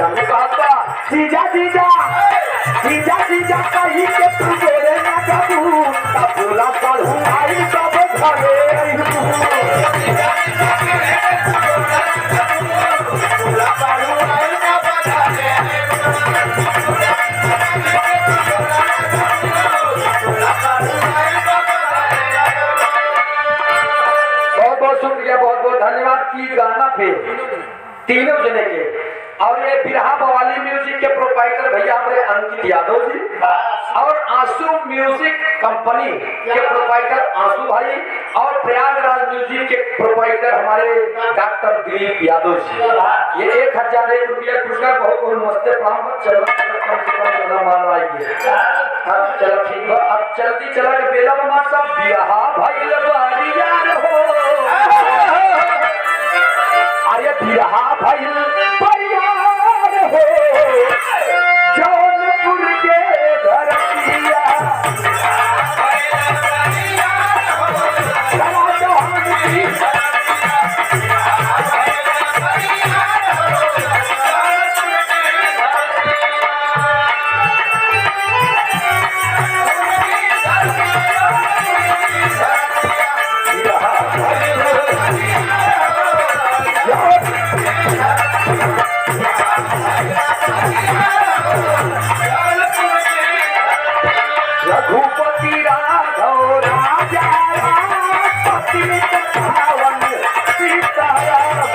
जाने बाबा जीजा जीजा जीजा जीजा कहीं के तू बोले ना जाबू तब बोला पढ़ू आई सब घरे बहुत बहुत शुक्रिया, बहुत बहुत धन्यवाद की गाना पे तीनों जने के। और ये बिरहा बवाली म्यूजिक के प्रोपाइटर भैया हमारे अंकित यादव जी और आंसू म्यूजिक कंपनी के प्रोपाइटर आंसू भाई और प्रयागराज म्यूजिक के प्रोपाइटर हमारे डॉक्टर दिलीप यादव जी। ये 1001 रुपया पुरस्कार बहुत बहुत नमस्ते प्रणाम। चलो कम से कम ज्यादा माल आइए। चलो ठीक है, अब जल्दी चला के बेला मामा सब बिरहा भाई लगवारी यार हो। अरे बिरहा भाई परिवार हो जौनपुर के धरतिया रघुपति राघव राजा पति कथावन सीताराम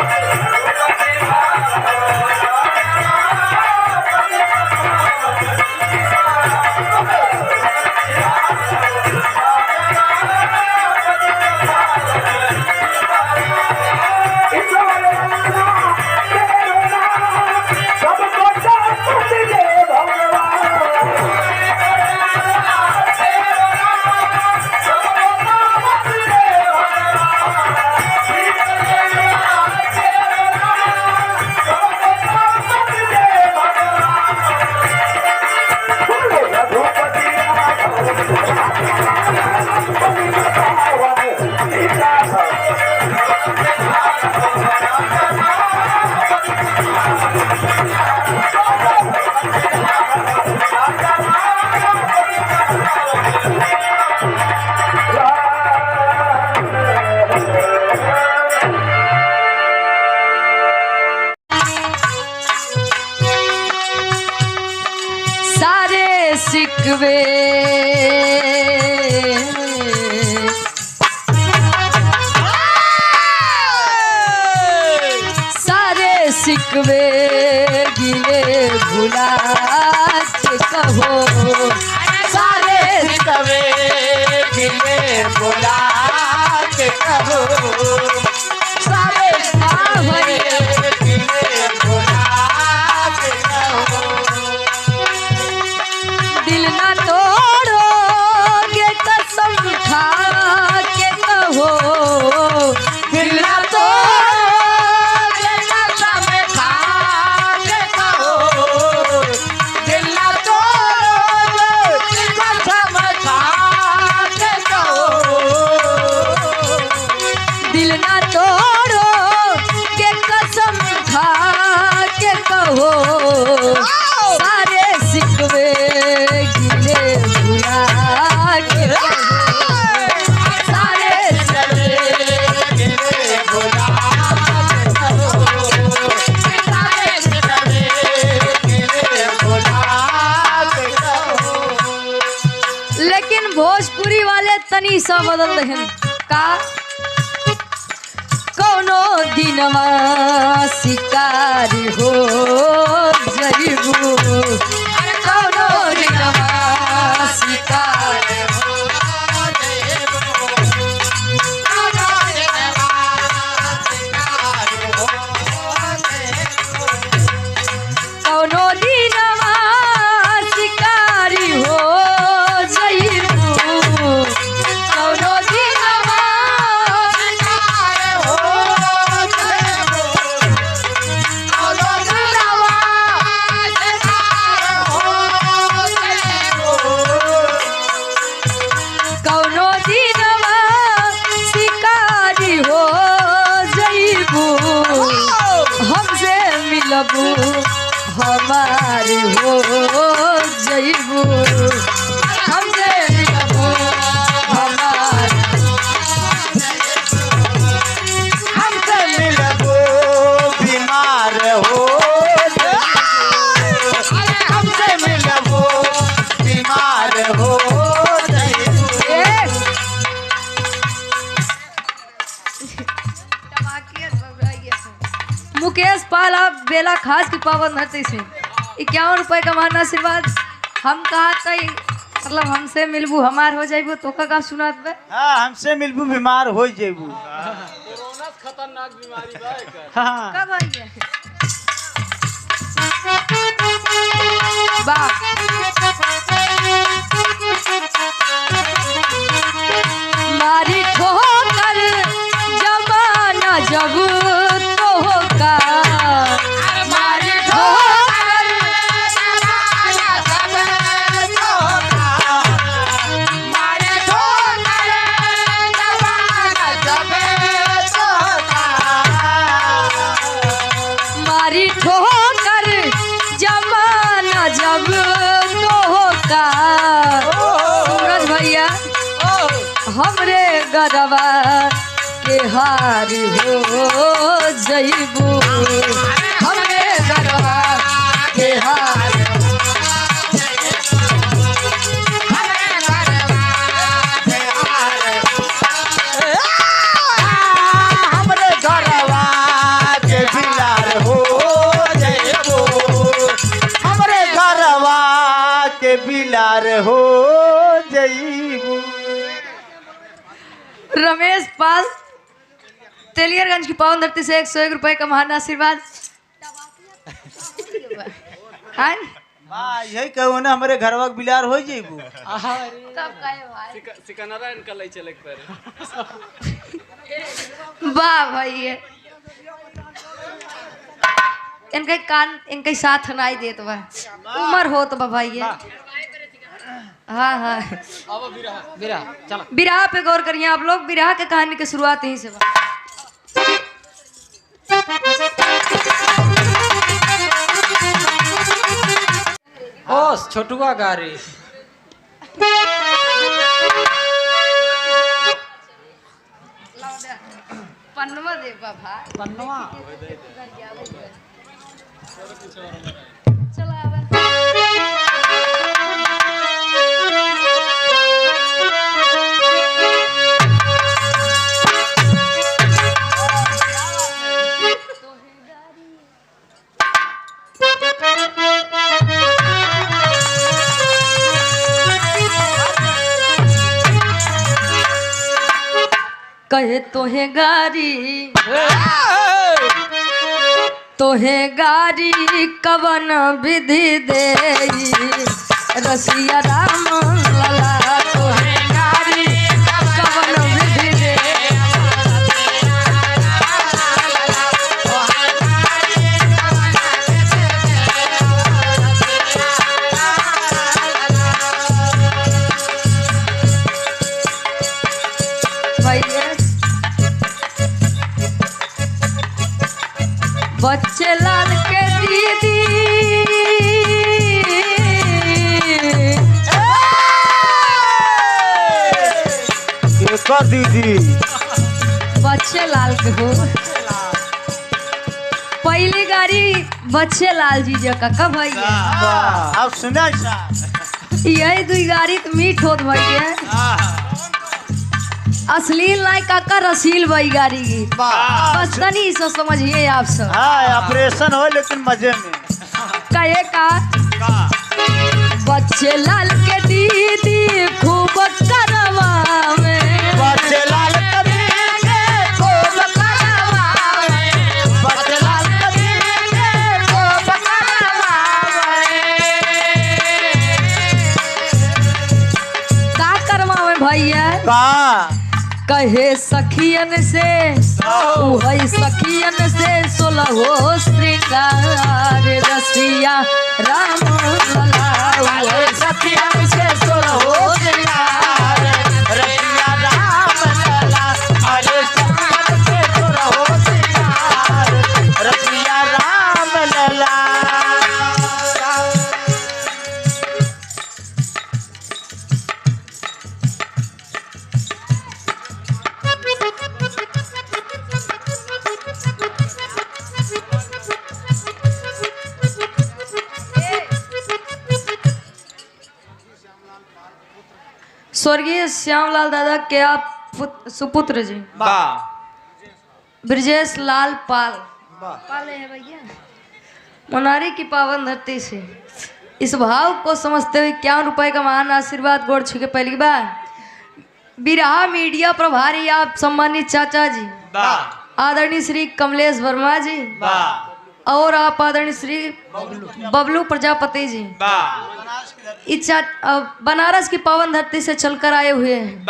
सिकवे सारे सिकवे गिले भुला के कहो सारे सिकवे गिले भुला के कहो सारे गिले भुला के कहो दिल ना तोड़ोगे कसम खा के कहो दिल ना तोड़ोगे कसम खा के कहो दिल ना तोड़ोगे कसम खा के कहो दिल ना तोड़ोगे कसम खा के कहो सारे सिकवे गिले भुला के सारे सिकवे गिले भुला सारे सिकवे गिले भुला। लेकिन भोजपुरी वाले तनी सा बदल रहे का कोनो दिनवा शिकारी हो जरीबू कोनो दिनवा शिकारी हो कोनो दिनवा शिकारी हो जईबू कोनो दिनवा शिकारी हो जईबू कोनो दिनवा शिकारी हो जईबू कोनो दिनवा शिकारी हो जईबू हमसे मिलबू हमारी हो जइबू हमसे मिलबू हमार हमसे मिलबो बीमार हो हमसे मिलबो बीमार हो मुकेश पाल आप बेला खास की पावन धरती से 51 रुपए का मान आशीर्वाद हम कहा तई मतलब हमसे मिलबू हमार हो जाइबू तो का सुनात बे हाँ हमसे मिलबू बीमार हो जेबू खतरनाक बीमारी बा हाँ कब आई है वाह मारी ठोकर जमाना जब तो होगा मारी ठोकर जमाना जब तो होगा मारी ठोकर जमाना जब तो होगा मारी ठोकर जमाना जब तो होगा सूरज भैया हमरे गरबा के हारी हो जइबू हमरे गरबा के हारी हमरे घरवा के बिलार हो जेबो हमरे घरवा के बिलार हो जइबू रमेश पाल तेलियरगंज की पावन धरती से 101 रुपए का महान आशीर्वाद हाँ? हाँ यही कहू ना हमारे घरवा के बिलार हो जेबू तब कहे भाई सिकंदरा इनका ले चले पर वाह भाई इनके कान इनके साथ नहीं देत बा उम्र हो तो भाई हाँ हाँ अब बिरहा चला बिरहा पे गौर करिए आप लोग बिरहा के कहानी की शुरुआत यहीं से बा ओस छोटुआ गाड़ी पन्नवा दे बाबा पन्नवा चला आवे कहे तोहे गारी कवन विधि दे रसिया राम लला तोहे गारी कवन विधि दे भैया बच्चे लाल के दीदी कर दीदी बच्चे लाल के हो पहली गाड़ी बच्चे लाल जी जो का भैया अब सुना यही दुई गाड़ी तो मीठ होत भैया अश्लील नहीं काका रसील वही गाड़ी की बस तनी सो समझिए आप सब हाँ ऑपरेशन हो लेकिन मजे में कहे का बच्चे लाल के दीदी खूब करवा में बच्चे लाल कभी खूब करवा में बच्चे लाल कभी खूब करवा में का करवा में भैया का कहे सखियन से वही सखियन से 16 हो श्रृंगार रसिया राम लला वही सखियन से 16 हो श्रृंगार रसिया राम लला अरे सखियन से 16 हो श्रृंगार रसिया राम लला स्वर्गीय श्यामलाल दादा के आप सुपुत्र जी ब्रजेश लाल पाल पाले है भैया। मनारी की पावन धरती से इस भाव को समझते हुए 51 रुपए का महान आशीर्वाद गोड़ छू के पहली बार बिरहा मीडिया प्रभारी आप सम्मानित चाचा जी आदरणीय श्री कमलेश वर्मा जी और आप आदरणीय श्री बबलू प्रजापति जी इच्छा बनारस की पावन धरती से चलकर आए हुए हैं।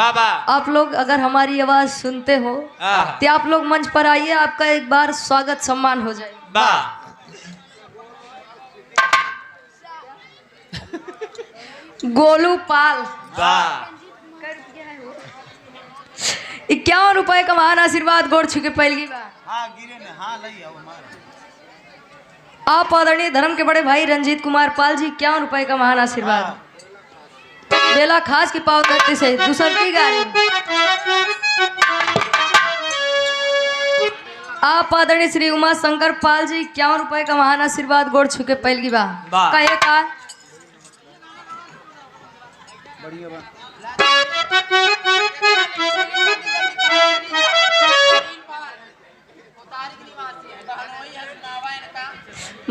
आप लोग अगर हमारी आवाज सुनते हो तो आप लोग मंच पर आइए, आपका एक बार स्वागत सम्मान हो जाए। 51 रुपए का महान आशीर्वाद गोड़ छुके पहली बार आप आदरणीय धर्म के बड़े भाई रंजीत कुमार पाल जी 51 रुपए का महान आशीर्वाद बेला खास की पावन धरती से दूसर की गाड़ी आप आदरणीय श्री उमा शंकर पाल जी 51 रुपए का महान आशीर्वाद गोड़ छुके पहली बार कहे का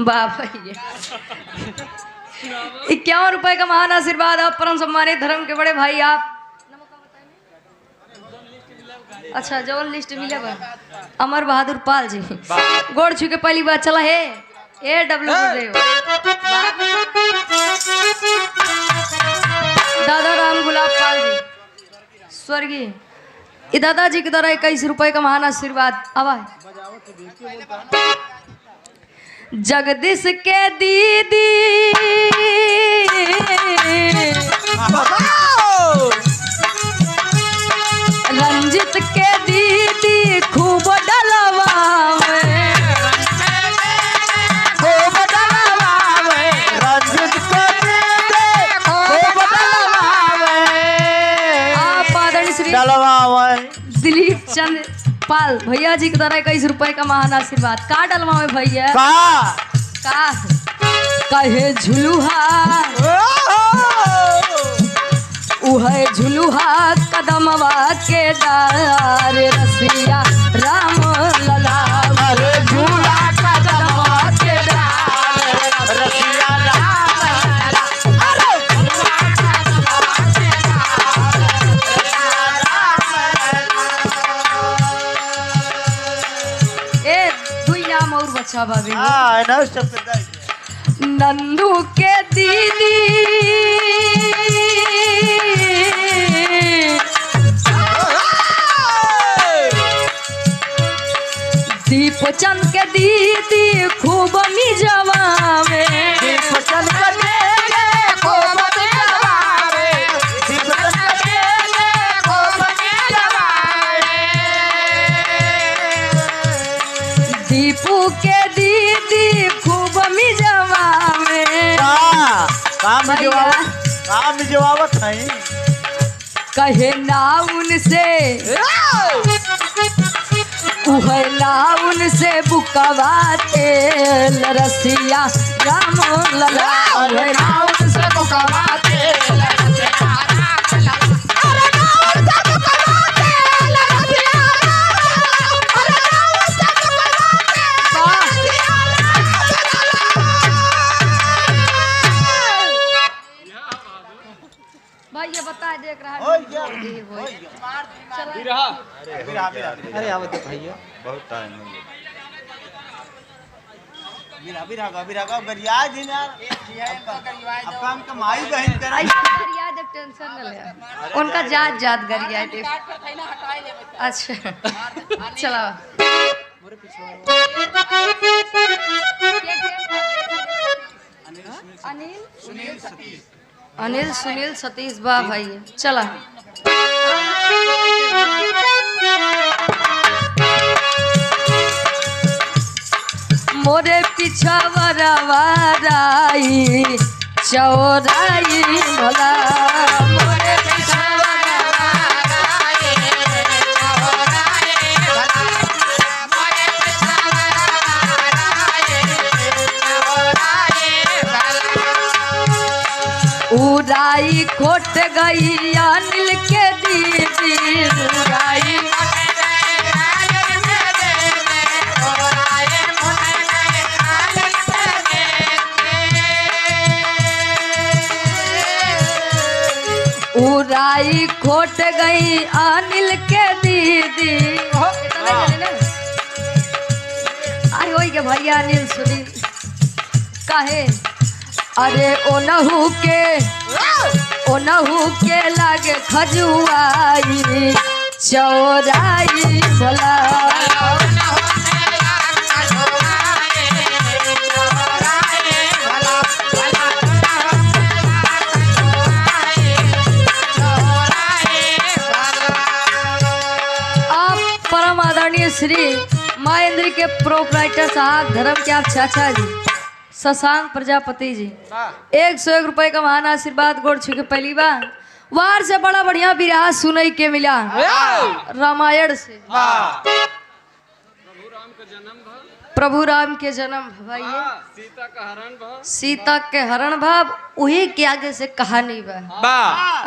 बाबा 51 रुपए का महान आशीर्वाद आप परम सम्मानित धर्म के बड़े भाई आप अच्छा जौन लिस्ट मिले बा अमर बहादुर पाल जी गोड़ छू के पहली बार चला है ए डब्ल्यू दादा राम गुलाब पाल जी स्वर्गीय दादाजी के द्वारा 21 रुपए का महान आशीर्वाद आवाज जगदीश के दीदी रंजित के दीदी खूब डलवावे रंजित के दीदी खूब आप आदरणीय श्री डलवावे दिलीप चंद पाल भैया जी के द्वारा 21 रुपए का महान आशीर्वाद का डलवावे भैया का कहे झुलुहा उहे झुलुहा कदमवा के डार रसिया राम लला अरे झूला कदमवा के डार रसिया राम लला अरे झूला कदमवा के डार रसिया राम ए दुई नाम और बच्चा भाभी हां ना सब नंदू के दीदी दीप चंद के दीदी खूब मिजवा में दीप चंद के दीदी खूब मिजवा में दीप चंद के दीदी खूब मिजवा में दीपू के दीदी खूब मिजवा में काम जवाबत नहीं कहे नाउन से उहलाउन से बुकवा तेल रसिया राम लला नाउन से बुकवा तेल रसिया राम लला अरे नाउन से बुकवा तेल रसिया अरे नाउन से बुकवा तेल भाई ये बता देख रहा है अरे आवत भैया बहुत टाइम हो गया बिरागा गरिया जी ना अब काम कमाई बहन कर गरिया जब टेंशन न ले उनका जात गरिया दे अच्छा चलो अनिल सुनील सतीश बा भाई चला मोरे पीछा वरवाराई चौराई भला मोरे पीछा वरवाराई चौराई भला मोरे पीछा वरवाराई चौराई भला उराई खोट गई अनिल के दीदी उराई उराई खोट गई अनिल के दीदी आई होई के भैया अनिल सुनी काहे अरे ओनहू के लागे खजुआई चौराई भला परम आदरणीय श्री महेंद्र के प्रोपराइटर साहब धर्म के आप चाचा जी शशांक प्रजापति जी 101 रुपए का महान आशीर्वाद गोड़ छू के पहली बार वार से बड़ा बढ़िया विराह सुनई के मिला रामायण से प्रभु राम के जन्म भइए सीता के हरण भाव वही के आगे से कहानी बा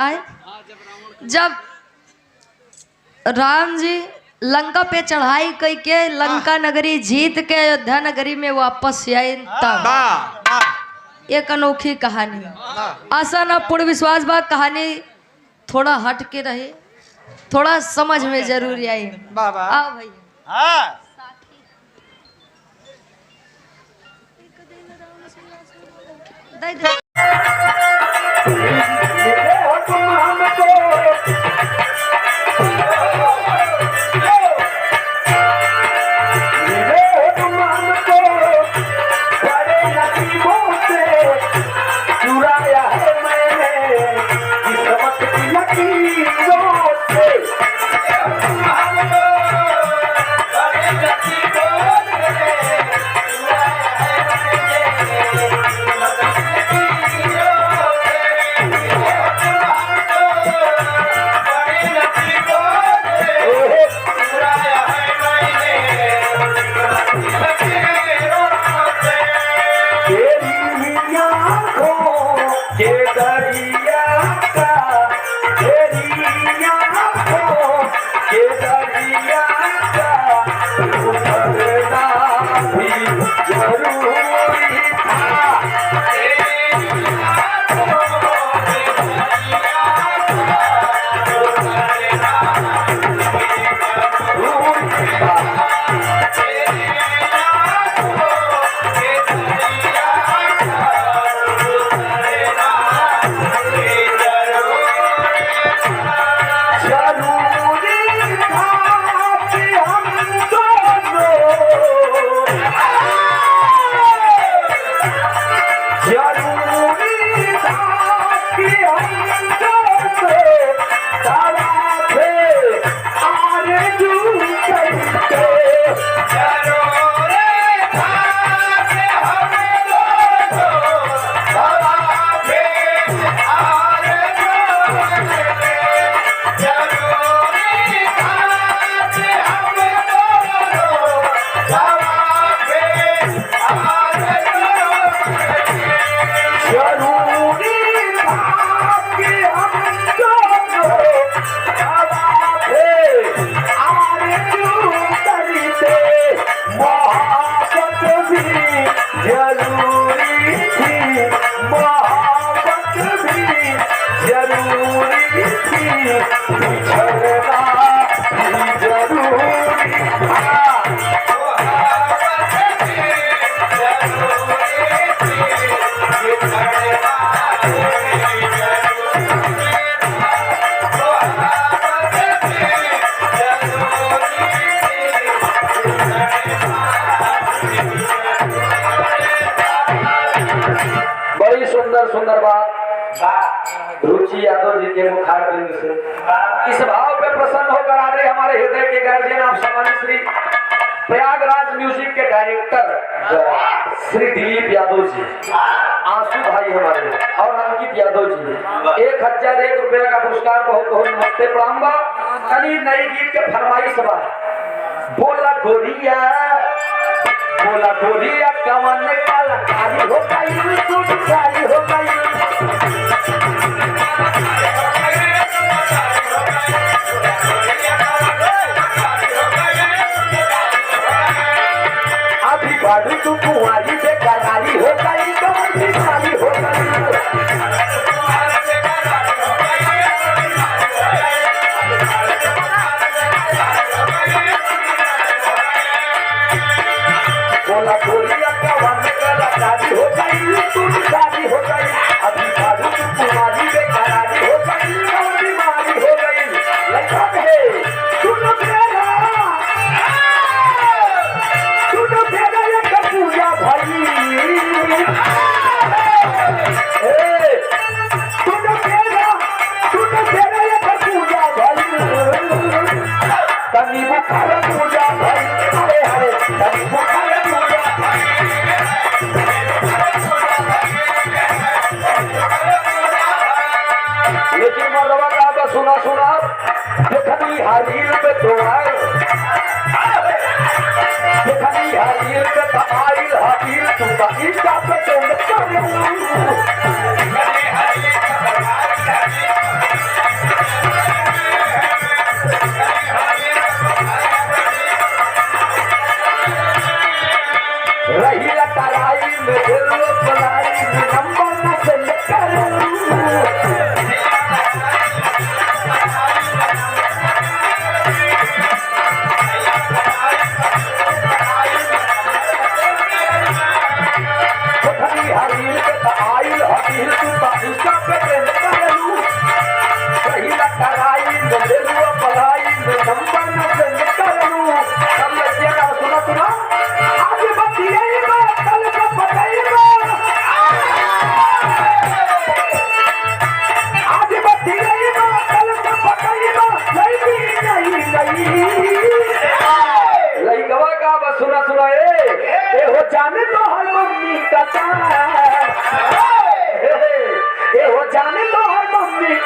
आए जब राम जी लंका पे चढ़ाई कई के लंका नगरी जीत के अयोध्या नगरी में वापस आए तब एक अनोखी कहानी आशा ना पूर्ण विश्वास बा कहानी थोड़ा हट के रहे थोड़ा समझ में जरूर आई आओ भैया दे दे सुंदर बात रुचि यादव जी के मुखार बिंद से इस भाव पे प्रसन्न होकर आ रहे हमारे हृदय के गार्जियन आप सम्मानित श्री प्रयागराज म्यूजिक के डायरेक्टर श्री दिलीप यादव जी, आंसू भाई हमारे और अंकित यादव जी 1001 रुपया का पुरस्कार बहुत बहुत नमस्ते प्रणाम। कली नई गीत के फरमाइश बा बोला गोरिया कवन कलाकारी हो गई,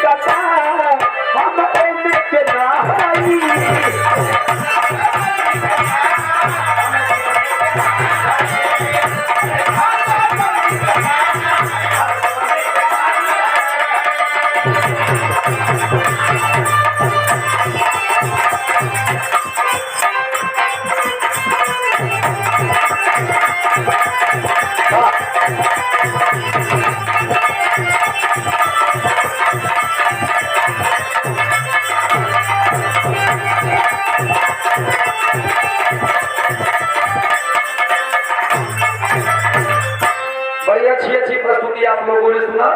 कटा हम ओमे के नहाई बड़ी अच्छी अच्छी प्रस्तुति आप लोगों ने सुना।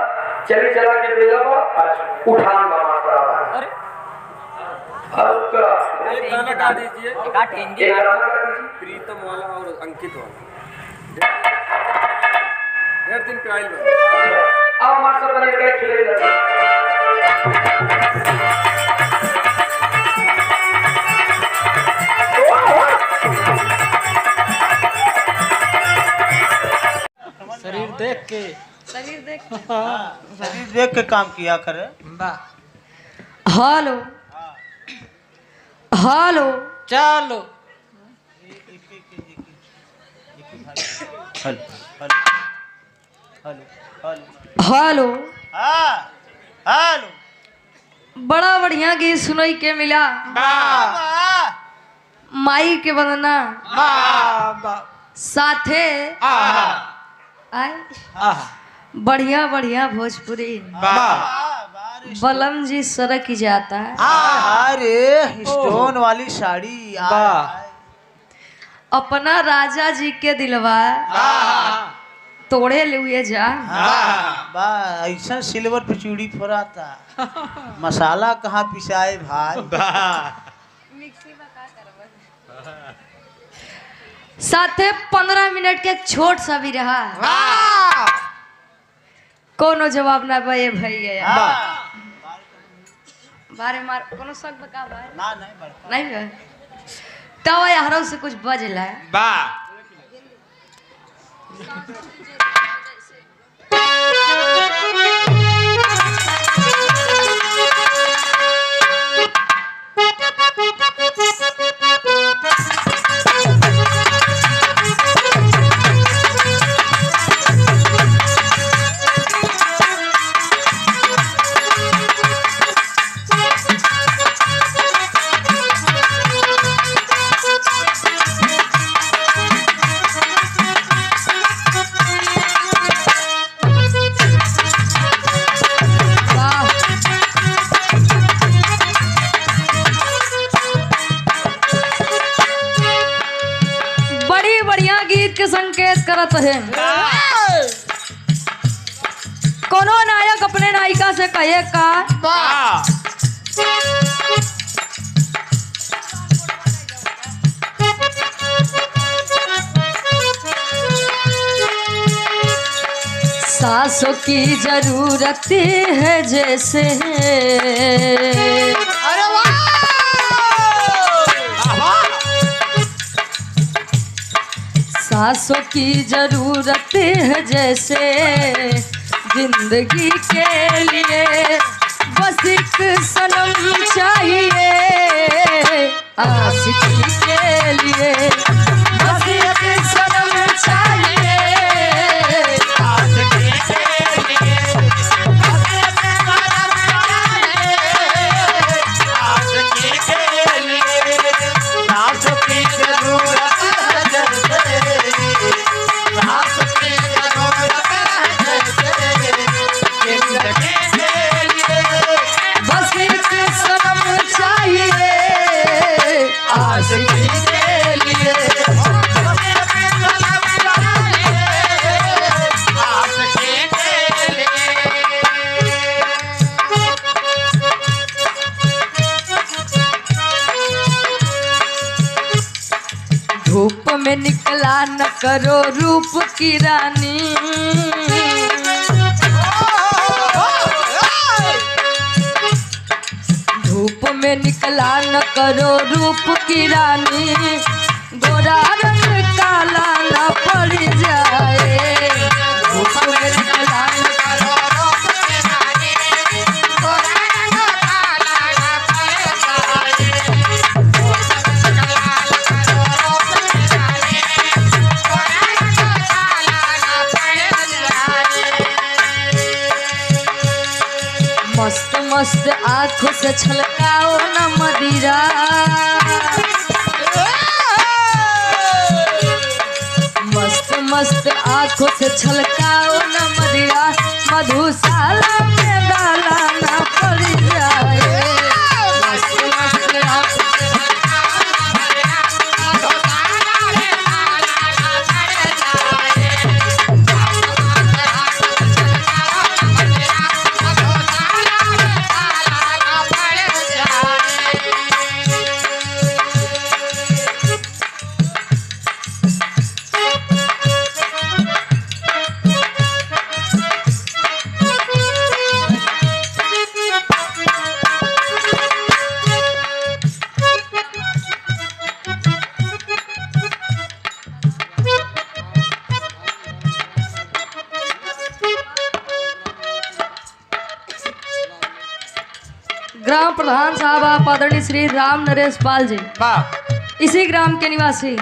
चली चला के बेला पर उठान मास्टर एक गाना गा दीजिए, एक गाना गा दीजिए। प्रीतम वाला और अंकित वाला। डेढ़ दिन पे आइल बा। अब मास्टर बने के खेले शरीर देख के शरीर देख शरीर देख के काम किया करे। हेलो हेलो चलो हेलो हेलो हेलो हेलो हाँ हेलो बड़ा बढ़िया गीत सुनाई के मिला। माई के वंदना साथे आए बढ़िया बढ़िया भोजपुरी बलम जी सरक ही जाता है। अरे स्टोन वाली साड़ी अपना राजा जी के दिलवा तोड़े लिए जा। ऐसा सिल्वर पे चूड़ी फोराता मसाला कहाँ पिसाए भाई। साथे 15 मिनट के छोट सा भी रहा कोनो जवाब ना बे भैया बारे मार कोनो शक बका भाई ना नहीं बड़का नहीं है तवा यारों से कुछ बजला के संकेत करत है। कोनो नायक अपने नायिका से कहे का सासों की जरूरत है जैसे अरे वाह सासों की जरूरत है जैसे जिंदगी के लिए बस एक सनम चाहिए आशिकी के लिए बस एक सनम चाहिए आशिकी के लिए बस एक सनम चाहिए आशिकी के लिए सासों की जरूरत है जैसे सासों की जरूरत है जैसे जिंदगी के लिए बस एक सनम चाहिए आशिकी के लिए बस एक सनम चाहिए आशिकी के लिए। धूप में निकला न करो रूप की रानी धूप में निकला न करो रूप की रानी गोरा रंग काला न पड़ जाए धूप में निकला न करो रूप की रानी गोरा मस्त आंखों से छलकाओ न मदिरा, मस्त मस्त आंखों से छलकाओ न मदिरा, मधुशाला में डाला ना पड़ जाए। मस्त मस्त आंखों से ग्राम प्रधान साहब आप आदरणीय श्री राम नरेश पाल जी, इसी ग्राम के निवासी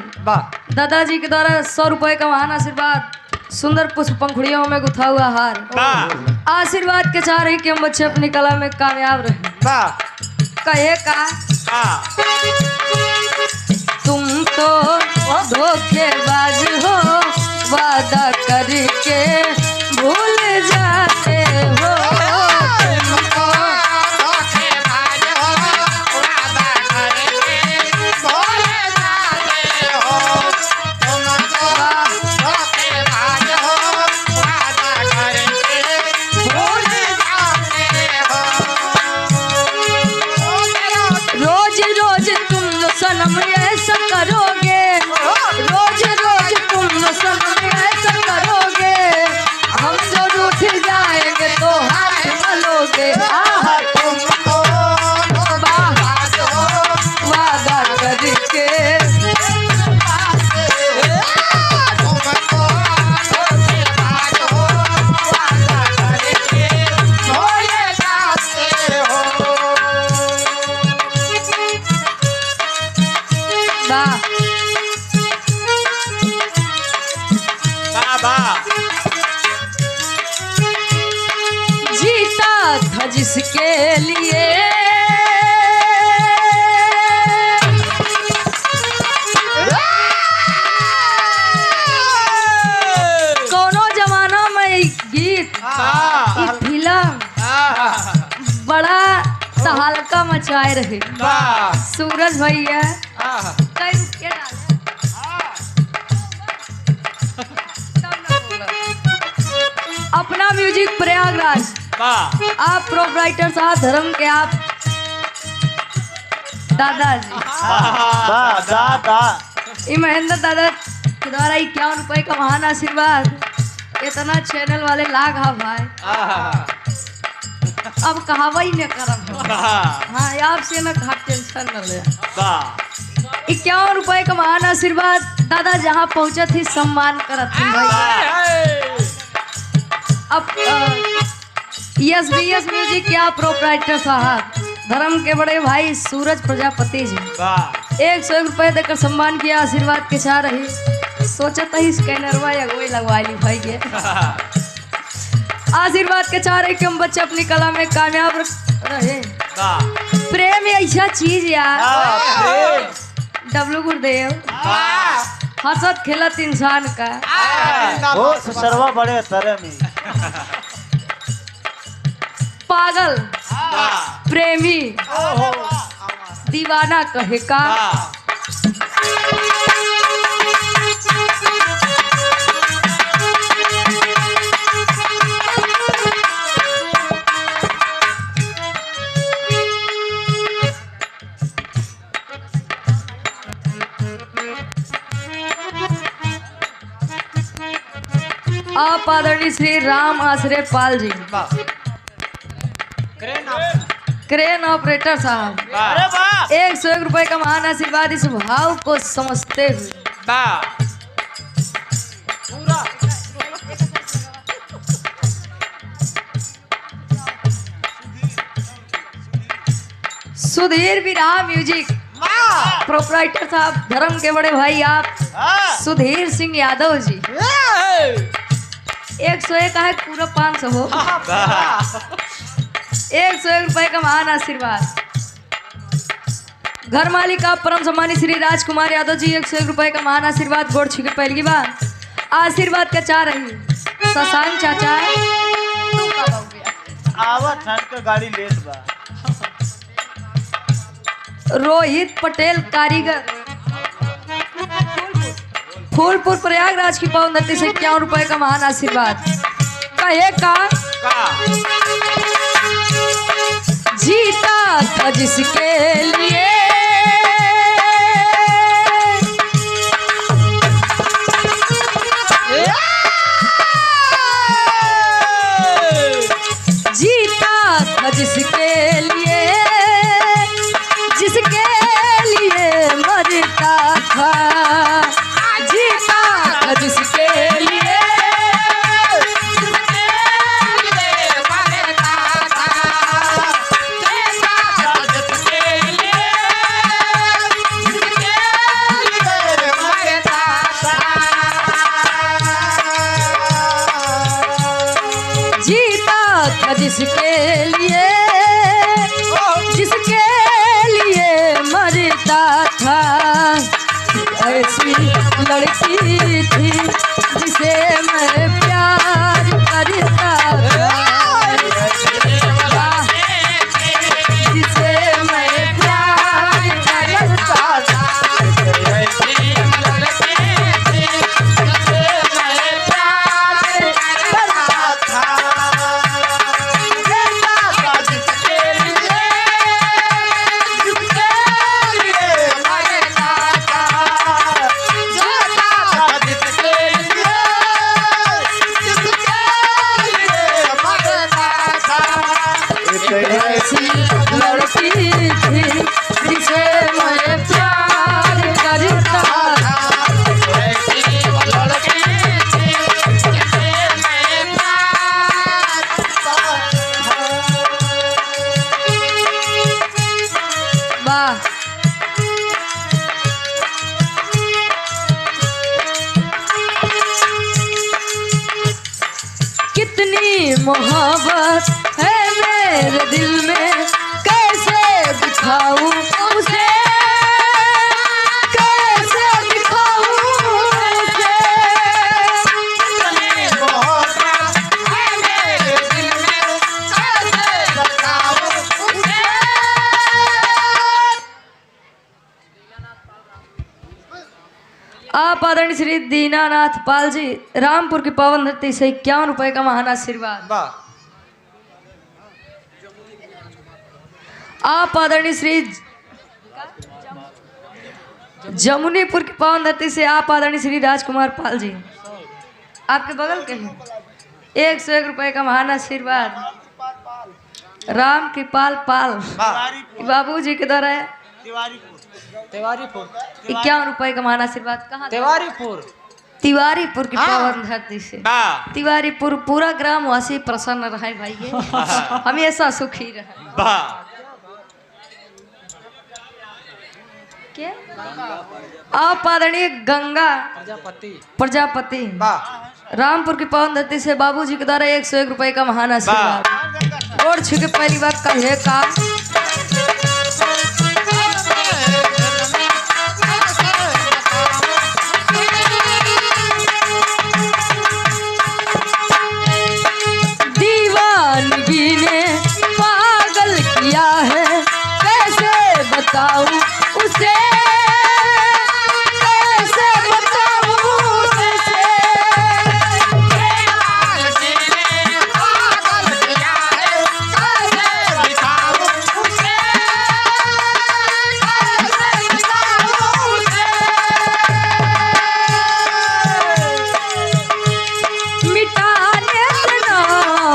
दादाजी के द्वारा 100 रुपए का महान आशीर्वाद, सुंदर पुष्प पंखुड़ियों में गुथा हुआ हार, आशीर्वाद के चाह रही कि हम बच्चे अपनी कला में कामयाब रहे। कहे का तुम तो धोखेबाज हो, वादा करके भूल जाते हो। सनम ऐसा करोगे, रोज रोज तुम सनम ऐसा करोगे, हम जो रूठ जाएंगे तो हाथ मलोगे। तुम तो वादा करके जीता था जिसके लिए कोनो जमाना में गीत फिल्म बड़ा तहलका मचाए रहे। सूरज भैया कई रुपये डाले अपना म्यूजिक प्रयागराज, आप प्रोपराइटर साहब धर्म के आप दादाजी ये महेंद्र दादा के द्वारा 51 रुपए का महान आशीर्वाद, इतना चैनल वाले लाग हा भाई अब कहावा ही न करब। हाँ आपसे न घाट टेंशन न ले। 51 रुपए का महान आशीर्वाद दादा जहाँ पहुँचा थी सम्मान करत थी भाई। अब ESBS म्यूजिक के आप प्रोपराइटर साहब धर्म के बड़े भाई सूरज प्रजापति जी 101 रुपए देकर सम्मान किया, आशीर्वाद के चाह रही। सोचा था ही स्कैनरवा या कोई लगवा ली भाई के आशीर्वाद के चाह रहे कि हम बच्चे अपनी कला में कामयाब रहे। प्रेम ऐसा चीज यार डब्लू गुरुदेव हंसत खेलत इंसान का वो सरवा बड़े तरह में पागल प्रेमी दीवाना कहे का। आप आदरणीय श्री राम आश्रय पाल जी क्रेन ऑपरेटर साहब 101 रुपए का महान आशीर्वाद इस भाव को समझते हुए सुधीर विराह म्यूजिक प्रोपराइटर साहब धर्म के बड़े भाई आप सुधीर सिंह यादव जी 101 है पूरा 500 हो। 101 रुपए का महान आशीर्वाद। घर मालिक आप परम सम्मानित श्री राजकुमार यादव जी 101 रुपए का महान आशीर्वाद गोड़ छुके पहली बार आशीर्वाद का चाह रही शशांक चाचा आवत हन के गाड़ी लेट बा। रोहित पटेल कारीगर फूलपुर प्रयागराज की पावन धरती से 51 रुपए का महान आशीर्वाद। कहे का जीता था जिसके लिए जीता था जिसके लिए मरता था जीता था जिसके लिए जिसके लिए मरता था ऐसी लड़की थी जिसे मैं प्यार करता था जिसे मैं प्यार करता था मोहब्बत है मेरे दिल में कैसे दिखाऊं उसे कैसे दिखाऊं उसे मोहब्बत है मेरे दिल में कैसे दिखाऊं उसे। आप आदरणीय श्री दीनानाथ पाल जी रामपुर की पावन धरती से 51 रुपए का महान आशीर्वाद। आप आदरणीय श्री जमुनीपुर की पावन धरती से आप आदरणीय श्री राजकुमार पाल जी आपके बगल के हैं 101 रुपए का महान आशीर्वाद। राम कृपाल पाल बाबू जी के द्वारा है तिवारीपुर 51 रुपए का महान आशीर्वाद। कहाँ तिवारीपुर की पावन धरती से तिवारीपुर पूरा ग्रामवासी प्रसन्न रहे भाई हमेशा सुखी रहे। क्या आप आदरणीय गंगा प्रजापति रामपुर की पावन धरती से बाबूजी के द्वारा 101 रुपए का महान आशीर्वाद। और छुके पहली बात कहे का दीवानगी ने पागल किया है कैसे बताऊं उसे कैसे बताऊं उसे पागल किया है कैसे बताऊं उसे कैसे बताऊं उसे। मिटाने ना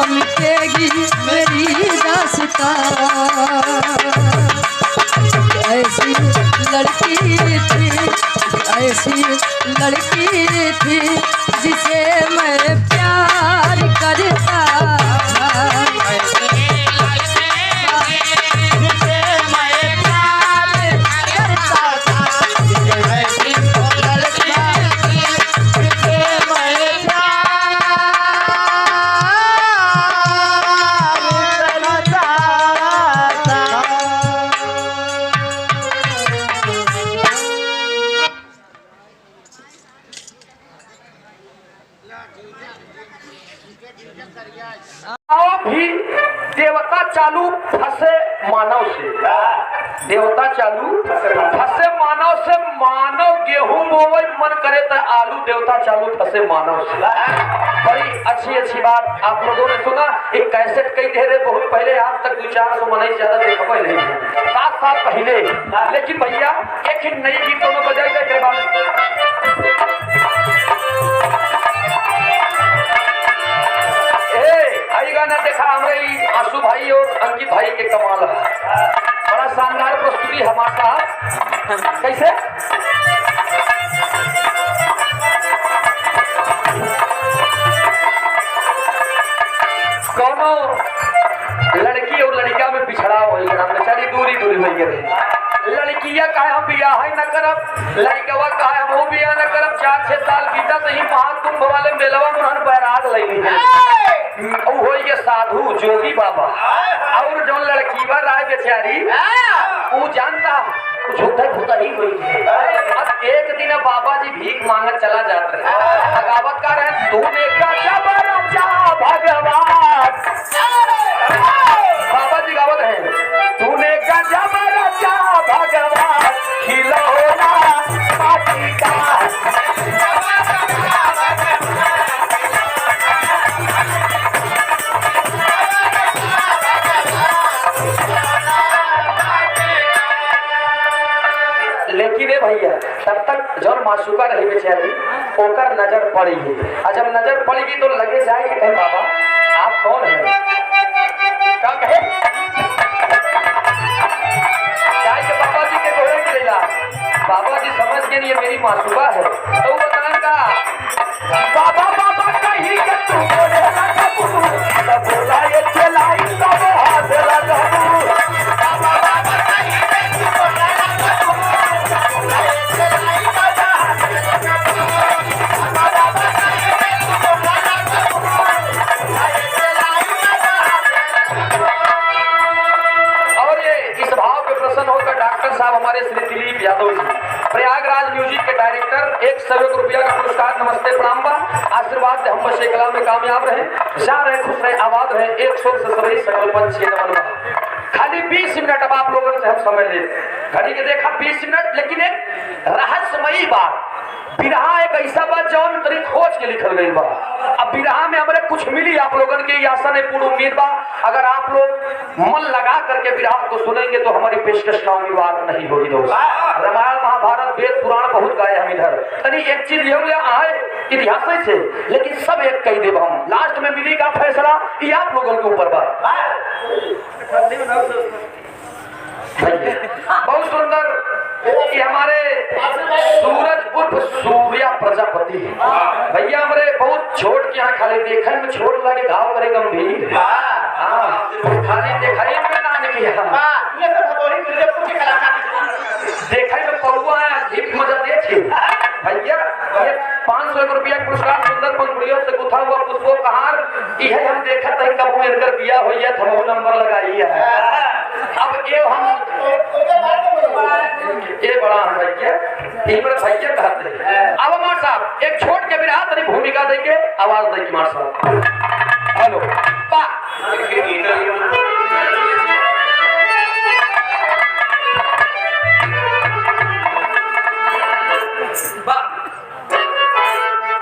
मिटेगी मेरी दास्तां ऐसी लड़की थी जिसे मैं प्यार करता था जिसे मैं प्यार करता था जिसे मैं प्यार करता भी देवता चालू फंसे मानव से, देवता चालू फंसे मानव से। मानव गेहूं बोवे मन करे तो आलू, देवता चालू फंसे मानव से। बड़ी अच्छी अच्छी बात आप लोगों ने सुना। एक कैसेट कई ढेरे बहुत पहले, आज तक 200-400 मनाई ज्यादा देखा नहीं है, 7 साल पहले। लेकिन भैया एक ही नई गीतों में बजाई जाए के बाद आई गाना देखा हमारे आंसू भाई और अंकित भाई के कमाल है। बड़ा शानदार प्रस्तुति हमारा कैसे कोनो लड़की और लड़का में पिछड़ा हो बेचारी दूरी दूरी हो गई। लड़किया कहे हम बियाह न करब, लड़कवा कहे हम वो बियाह न करब। 4-6 साल बीता सही महाकुंभ वाले मेलवा में बैराग लगी है। हो ये साधु जोगी बाबा और जो लड़की बा राय बेचारी वो जानता झूठा झूठा ही हुई है। अब एक दिन बाबा जी भीख मांगत चला जाता है। अगावत का रहे तूने गजब रचा भगवान, बाबा जी गावत है तूने गजब रचा भगवान, खिलौना माटी का। लेकिन ए भैया तब तक जब मासूका रही बेचारी ओकर नजर पड़ी है। और जब नजर पड़ेगी तो लगे जाए कि कहे बाबा आप कौन है, क्या कहे जाए के बाबा जी के गोरे गिरेला। बाबा जी समझ के लिए मेरी मासूका है तो बताना का बाबा बाबा कहीं के तू बोले ना तब बोला ये चलाई सब हाथ लगा बाबा बाबा कहीं के तू बोले साहब हमारे श्री दिलीप यादव जी प्रयागराज म्यूजिक के डायरेक्टर 100 रुपया का पुरस्कार। नमस्ते प्रणाम बा, आशीर्वाद हम बस कला में कामयाब रहे, जा रहे खुश रहे, आबाद रहे। 100 से सभी सकल पंच के नमन बा। खाली 20 मिनट अब आप लोगों से हम समय ले घड़ी के देखा 20 मिनट। लेकिन एक रहस्यमयी बात, बिरहा एक ऐसा बात जौन तरी खोज के लिखल गई बा। अब बिरहा में हमारे कुछ मिली आप लोगन के आशा ने पूर्ण उम्मीद बा। अगर आप लोग मन लगा करके बिरहा को सुनेंगे तो हमारी पेशकश का उम्मीदवार नहीं होगी दोस्त। रामायण महाभारत वेद पुराण बहुत गाए हम इधर, तनी एक चीज ये आए इतिहास से, लेकिन सब एक कही देव हम। लास्ट में मिली का फैसला ये आप लोगों के ऊपर बा। बहुत सुंदर ये हमारे सूरज उर्फ सूर्या प्रजापति भैया हमारे बहुत छोट के यहाँ खाली देखने में छोट लगे घाव करे गंभीर। खाली दिखाई में नान किया देखा में पौआ हिप मजा देखिए भैया। ये 500 रुपया पुरस्कार सुंदर पंखुड़ियों से गुथा हुआ पुष्पोपहार यह हम देखा था कब इनकर दिया हो या थमो नंबर लगाई है। अब ये हम ये बड़ा हम भैया भैया कहते हैं। अब मार साहब एक छोट के बिरहा तरी भूमिका देके आवाज देगी मार साहब। हेलो